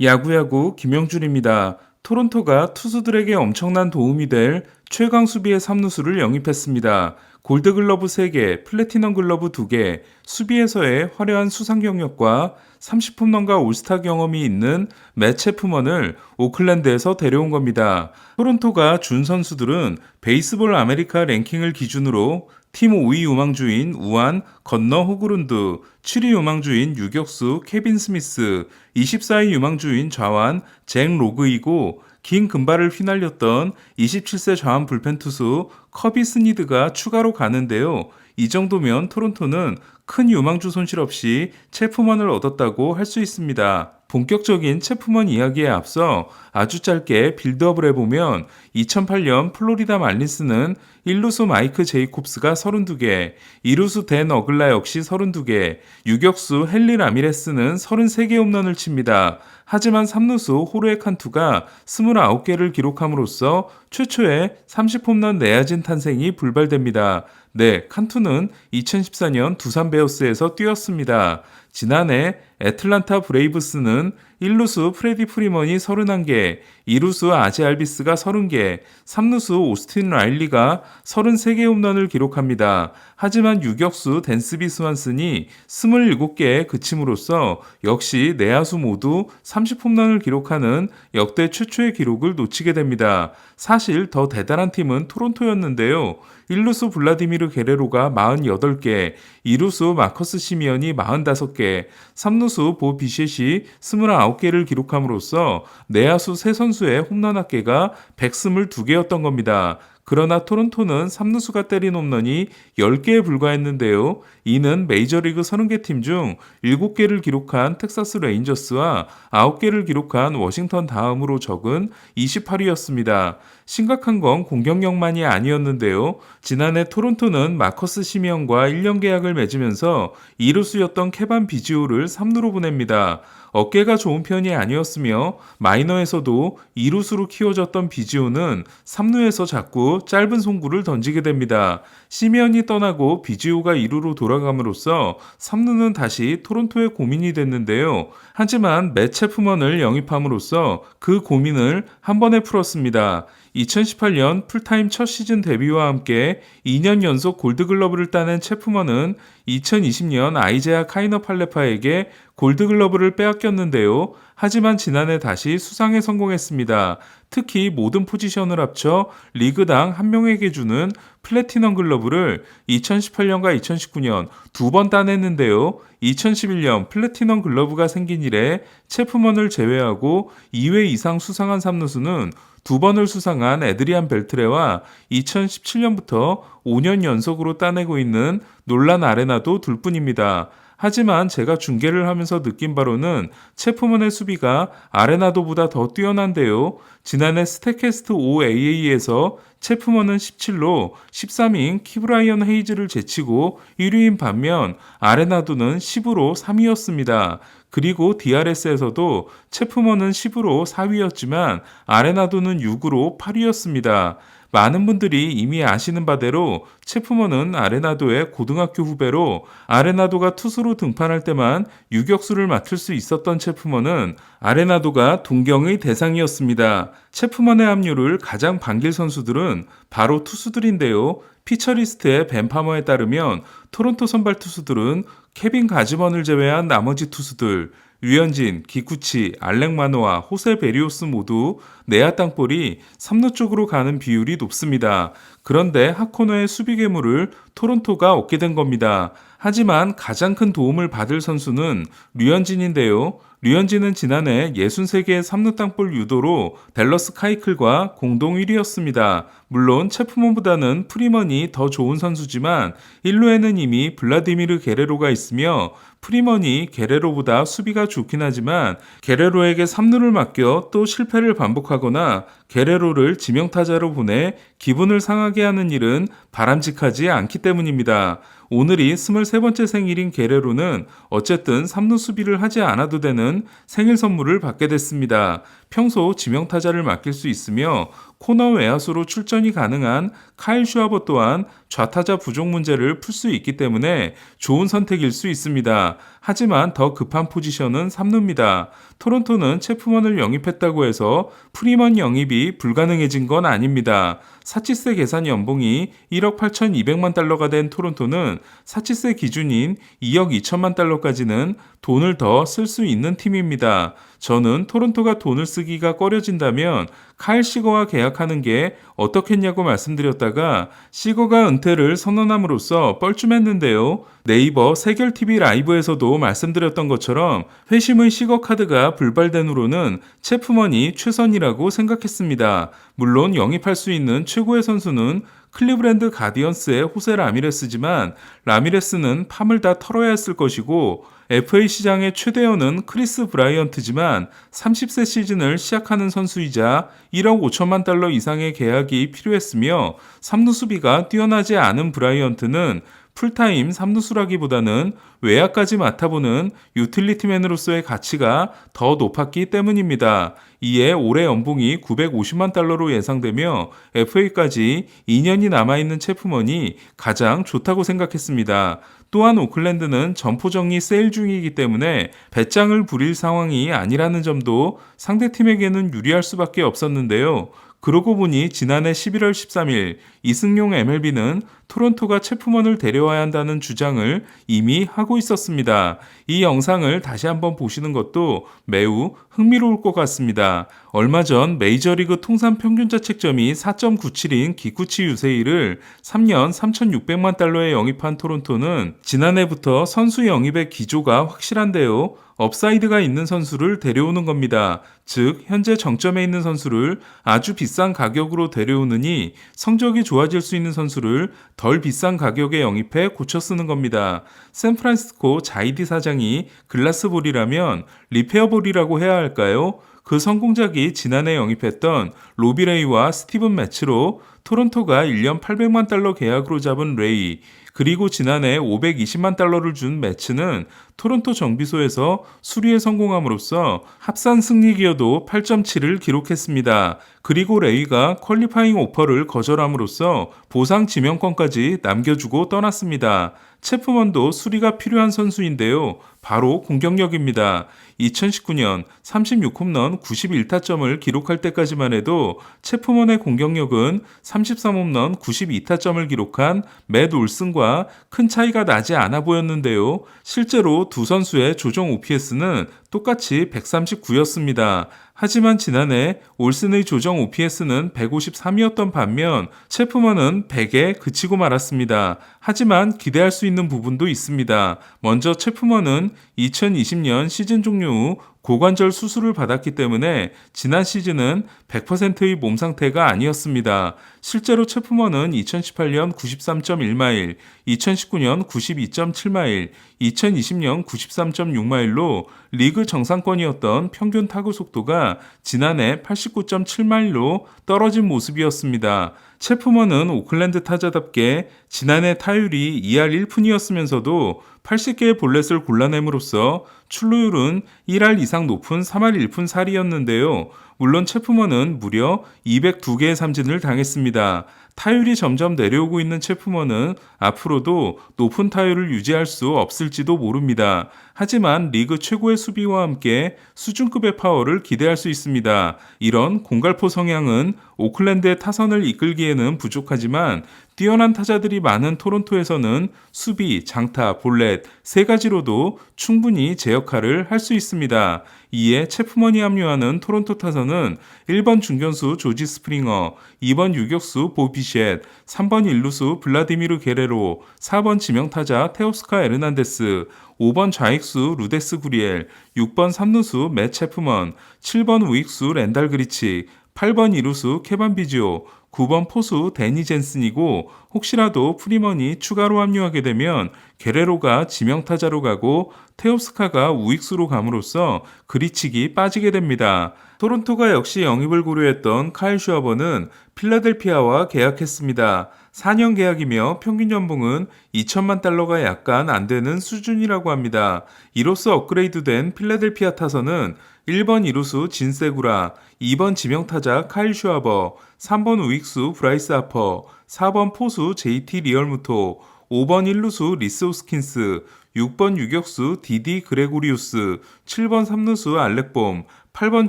야구야구 김영준입니다. 토론토가 투수들에게 엄청난 도움이 될 최강 수비의 3루수를 영입했습니다. 골드글러브 3개, 플래티넘 글러브 2개, 수비에서의 화려한 수상 경력과 30홈런과 올스타 경험이 있는 맷 체프먼을 오클랜드에서 데려온 겁니다. 토론토가 준 선수들은 베이스볼 아메리카 랭킹을 기준으로 팀 5위 유망주인 우한 건너 호그룬드, 7위 유망주인 유격수 케빈 스미스, 24위 유망주인 좌완 잭 로그이고 긴 금발을 휘날렸던 27세 좌완 불펜 투수 커비 스니드가 추가로 가는데요. 이 정도면 토론토는 큰 유망주 손실 없이 체프먼을 얻었다고 할 수 있습니다. 본격적인 체프먼 이야기에 앞서 아주 짧게 빌드업을 해보면 2008년 플로리다 말린스는 1루수 마이크 제이콥스가 32개, 2루수 댄 어글라 역시 32개, 유격수 헨리 라미레스는 33개 홈런을 칩니다. 하지만 3루수 호르에 칸투가 29개를 기록함으로써 최초의 30홈런 내야진 탄생이 불발됩니다. 네, 칸투는 2014년 두산 베어스에서 뛰었습니다. 지난해 애틀란타 브레이브스는 1루수 프레디 프리먼이 31개, 2루수 아지 알비스가 30개, 3루수 오스틴 라일리가 33개 홈런을 기록합니다. 하지만 유격수 댄스비 스완슨이 27개에 그침으로써 역시 내야수 모두 30홈런을 기록하는 역대 최초의 기록을 놓치게 됩니다. 사실 더 대단한 팀은 토론토였는데요. 1루수 블라디미르 게레로가 48개, 2루수 마커스 시미언이 45개, 3루수 보 비셋이 29개를 기록함으로써 내야수 3선수의 홈런 합계가 122개였던 겁니다. 그러나 토론토는 3루수가 때린 홈런이 10개에 불과했는데요. 이는 메이저리그 30개 팀 중 7개를 기록한 텍사스 레인저스와 9개를 기록한 워싱턴 다음으로 적은 28위였습니다. 심각한 건 공격력만이 아니었는데요. 지난해 토론토는 마커스 시미언과 1년 계약을 맺으면서 2루수였던 케반 비지오를 3루로 보냅니다. 어깨가 좋은 편이 아니었으며 마이너에서도 2루수로 키워졌던 비지오는 3루에서 자꾸 짧은 송구를 던지게 됩니다. 시미언이 떠나고 비지오가 2루로 돌아감으로써 3루는 다시 토론토의 고민이 됐는데요. 하지만 맷 체프먼을 영입함으로써 그 고민을 한 번에 풀었습니다. 2018년 풀타임 첫 시즌 데뷔와 함께 2년 연속 골드글러브를 따낸 체프먼은 2020년 아이제아 카이너 팔레파에게 골드글러브를 빼앗겼는데요. 하지만 지난해 다시 수상에 성공했습니다. 특히 모든 포지션을 합쳐 리그당 한 명에게 주는 플래티넘 글러브를 2018년과 2019년 두 번 따냈는데요. 2011년 플래티넘 글러브가 생긴 이래 체프먼을 제외하고 2회 이상 수상한 3루수는 두 번을 수상한 에드리안 벨트레와 2017년부터 5년 연속으로 따내고 있는 놀란 아레나도 둘 뿐입니다. 하지만 제가 중계를 하면서 느낀 바로는 체프먼의 수비가 아레나도보다 더 뛰어난데요. 지난해 스태캐스트 5AA에서 체프먼은 17로 13인 키브라이언 헤이즈를 제치고 1위인 반면 아레나도는 10으로 3위였습니다. 그리고 DRS에서도 체프먼은 10으로 4위였지만 아레나도는 6으로 8위였습니다. 많은 분들이 이미 아시는 바대로 체프먼은 아레나도의 고등학교 후배로 아레나도가 투수로 등판할 때만 유격수를 맡을 수 있었던 체프먼은 아레나도가 동경의 대상이었습니다. 체프먼의 합류를 가장 반길 선수들은 바로 투수들인데요. 피처리스트의 벤 파머에 따르면 토론토 선발 투수들은 케빈 가즈먼을 제외한 나머지 투수들 류현진, 기쿠치, 알렉 마노와 호세 베리오스 모두 내야 땅볼이 3루 쪽으로 가는 비율이 높습니다. 그런데 하코너의 수비 괴물을 토론토가 얻게 된 겁니다. 하지만 가장 큰 도움을 받을 선수는 류현진인데요. 류현진은 지난해 63개의 3루 땅볼 유도로 댈러스 카이클과 공동 1위였습니다. 물론 체프먼보다는 프리먼이 더 좋은 선수지만 1루에는 이미 블라디미르 게레로가 있으며 프리먼이 게레로보다 수비가 좋긴 하지만 게레로에게 3루를 맡겨 또 실패를 반복하거나 게레로를 지명타자로 보내 기분을 상하게 하는 일은 바람직하지 않기 때문입니다. 오늘이 23번째 생일인 게레로는 어쨌든 3루 수비를 하지 않아도 되는 생일 선물을 받게 됐습니다. 평소 지명타자를 맡길 수 있으며 코너 외야수로 출전이 가능한 카일 슈아버 또한 좌타자 부족 문제를 풀 수 있기 때문에 좋은 선택일 수 있습니다. 하지만 더 급한 포지션은 3루입니다. 토론토는 체프먼을 영입했다고 해서 프리먼 영입이 불가능해진 건 아닙니다. 사치세 계산 연봉이 1억 8,200만 달러가 된 토론토는 사치세 기준인 2억 2천만 달러까지는 돈을 더 쓸 수 있는 팀입니다. 저는 토론토가 돈을 쓰기가 꺼려진다면 카일 시거와 계약하는 게 어떻겠냐고 말씀드렸다가 시거가 은퇴를 선언함으로써 뻘쭘했는데요. 네이버 세결TV 라이브에서도 말씀드렸던 것처럼 회심의 시거 카드가 불발된 후로는 체프먼이 최선이라고 생각했습니다. 물론 영입할 수 있는 최고의 선수는 클리브랜드 가디언스의 호세 라미레스지만 라미레스는 팜을 다 털어야 했을 것이고 FA 시장의 최대어는 크리스 브라이언트지만 30세 시즌을 시작하는 선수이자 1억 5천만 달러 이상의 계약이 필요했으며 3루 수비가 뛰어나지 않은 브라이언트는 풀타임 3루수라기보다는 외야까지 맡아보는 유틸리티맨으로서의 가치가 더 높았기 때문입니다. 이에 올해 연봉이 950만 달러로 예상되며 FA까지 2년이 남아있는 체프먼이 가장 좋다고 생각했습니다. 또한 오클랜드는 점포정리 세일 중이기 때문에 배짱을 부릴 상황이 아니라는 점도 상대팀에게는 유리할 수밖에 없었는데요. 그러고 보니 지난해 11월 13일 이승용 MLB는 토론토가 체프먼을 데려와야 한다는 주장을 이미 하고 있었습니다. 이 영상을 다시 한번 보시는 것도 매우 흥미로울 것 같습니다. 얼마 전 메이저리그 통산 평균 자책점이 4.97인 기쿠치 유세이를 3년 3,600만 달러에 영입한 토론토는 지난해부터 선수 영입의 기조가 확실한데요. 업사이드가 있는 선수를 데려오는 겁니다. 즉 현재 정점에 있는 선수를 아주 비싼 가격으로 데려오느니 성적이 좋아질 수 있는 선수를 덜 비싼 가격에 영입해 고쳐 쓰는 겁니다. 샌프란시스코 자이디 사장이 글라스볼이라면 리페어볼이라고 해야 할까요? 그 성공작이 지난해 영입했던 로비 레이와 스티븐 매츠로 토론토가 1년 800만 달러 계약으로 잡은 레이, 그리고 지난해 520만 달러를 준 매츠는 토론토 정비소에서 수리에 성공함으로써 합산 승리 기여도 8.7을 기록했습니다. 그리고 레이가 퀄리파잉 오퍼를 거절함으로써 보상 지명권까지 남겨주고 떠났습니다. 체프먼도 수리가 필요한 선수인데요. 바로 공격력입니다. 2019년 36홈런 91타점을 기록할 때까지만 해도 체프먼의 공격력은 33홈런 92타점을 기록한 맷 올슨과 큰 차이가 나지 않아 보였는데요. 실제로 두 선수의 조정 OPS는 똑같이 139였습니다. 하지만 지난해 올슨의 조정 OPS는 153이었던 반면 체프먼은 100에 그치고 말았습니다. 하지만 기대할 수 있는 부분도 있습니다. 먼저 체프먼은 2020년 시즌 종료 후 고관절 수술을 받았기 때문에 지난 시즌은 100%의 몸 상태가 아니었습니다. 실제로 체프먼은 2018년 93.1마일, 2019년 92.7마일, 2020년 93.6마일로 리그 정상권이었던 평균 타구 속도가 지난해 89.7마일로 떨어진 모습이었습니다. 체프먼은 오클랜드 타자답게 지난해 타율이 2할 1푼이었으면서도 80개의 볼넷을 골라냄으로써 출루율은 1할 이상 높은 3할 1푼 4리였는데요. 물론 체프먼은 무려 202개의 삼진을 당했습니다. 타율이 점점 내려오고 있는 체프먼은 앞으로도 높은 타율을 유지할 수 없을지도 모릅니다. 하지만 리그 최고의 수비와 함께 수준급의 파워를 기대할 수 있습니다. 이런 공갈포 성향은 오클랜드의 타선을 이끌기에는 부족하지만 뛰어난 타자들이 많은 토론토에서는 수비, 장타, 볼넷 세 가지로도 충분히 제 역할을 할 수 있습니다. 이에 체프먼이 합류하는 토론토 타선은 1번 중견수 조지 스프링어, 2번 유격수 보비쉣, 3번 일루수 블라디미르 게레로, 4번 지명타자 테오스카 에르난데스, 5번 좌익수 루데스 구리엘, 6번 3루수 맷 체프먼, 7번 우익수 랜달 그리치, 8번 이루수 케반 비지오, 9번 포수 데니 젠슨이고 혹시라도 프리먼이 추가로 합류하게 되면 게레로가 지명타자로 가고 테오스카가 우익수로 감으로써 그리치기 빠지게 됩니다. 토론토가 역시 영입을 고려했던 카일 슈아버는 필라델피아와 계약했습니다. 4년 계약이며 평균 연봉은 2천만 달러가 약간 안 되는 수준이라고 합니다. 이로써 업그레이드된 필라델피아 타선은 1번 이루수 진세구라, 2번 지명타자 카일 슈아버, 3번 우익수 브라이스 하퍼, 4번 포수 JT 리얼무토, 5번 1루수 리스 호스킨스, 6번 유격수 디디 그레고리우스, 7번 3루수 알렉봄, 8번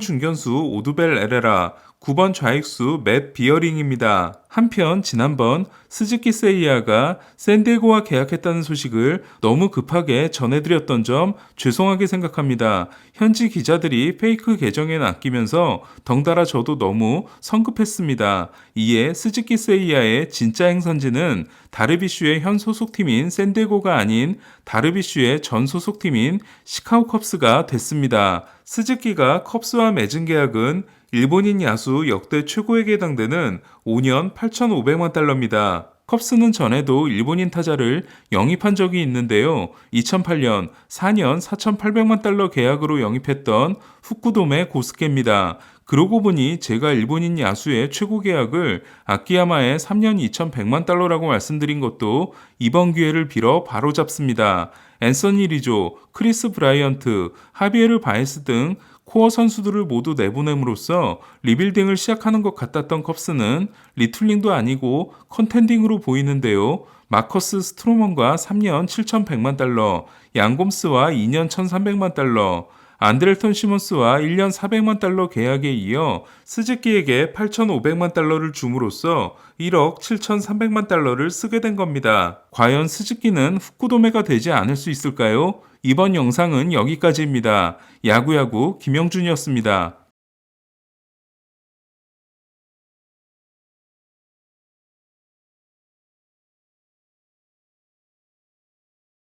중견수 오두벨 에레라, 9번 좌익수 맷 비어링입니다. 한편 지난번 스즈키 세이야가 샌디에고와 계약했다는 소식을 너무 급하게 전해드렸던 점 죄송하게 생각합니다. 현지 기자들이 페이크 계정에 낚이면서 덩달아 저도 너무 성급했습니다. 이에 스즈키 세이야의 진짜 행선지는 다르비슈의 현 소속팀인 샌디에고가 아닌 다르비슈의 전 소속팀인 시카고 컵스가 됐습니다. 스즈키가 컵스와 맺은 계약은 일본인 야수 역대 최고액에 해당되는 5년 8,500만 달러입니다. 컵스는 전에도 일본인 타자를 영입한 적이 있는데요. 2008년 4년 4,800만 달러 계약으로 영입했던 후쿠도메 고스케입니다. 그러고 보니 제가 일본인 야수의 최고 계약을 아키야마의 3년 2,100만 달러라고 말씀드린 것도 이번 기회를 빌어 바로잡습니다. 앤서니 리조, 크리스 브라이언트, 하비에르 바에스 등 코어 선수들을 모두 내보냄으로써 리빌딩을 시작하는 것 같았던 컵스는 리툴링도 아니고 컨텐딩으로 보이는데요. 마커스 스트로먼과 3년 7,100만 달러, 양곰스와 2년 1,300만 달러, 안드렐턴 시몬스와 1년 400만 달러 계약에 이어 스즈키에게 8,500만 달러를 줌으로써 1억 7,300만 달러를 쓰게 된 겁니다. 과연 스즈키는 후쿠도메가 되지 않을 수 있을까요? 이번 영상은 여기까지입니다. 야구야구 김영준이었습니다.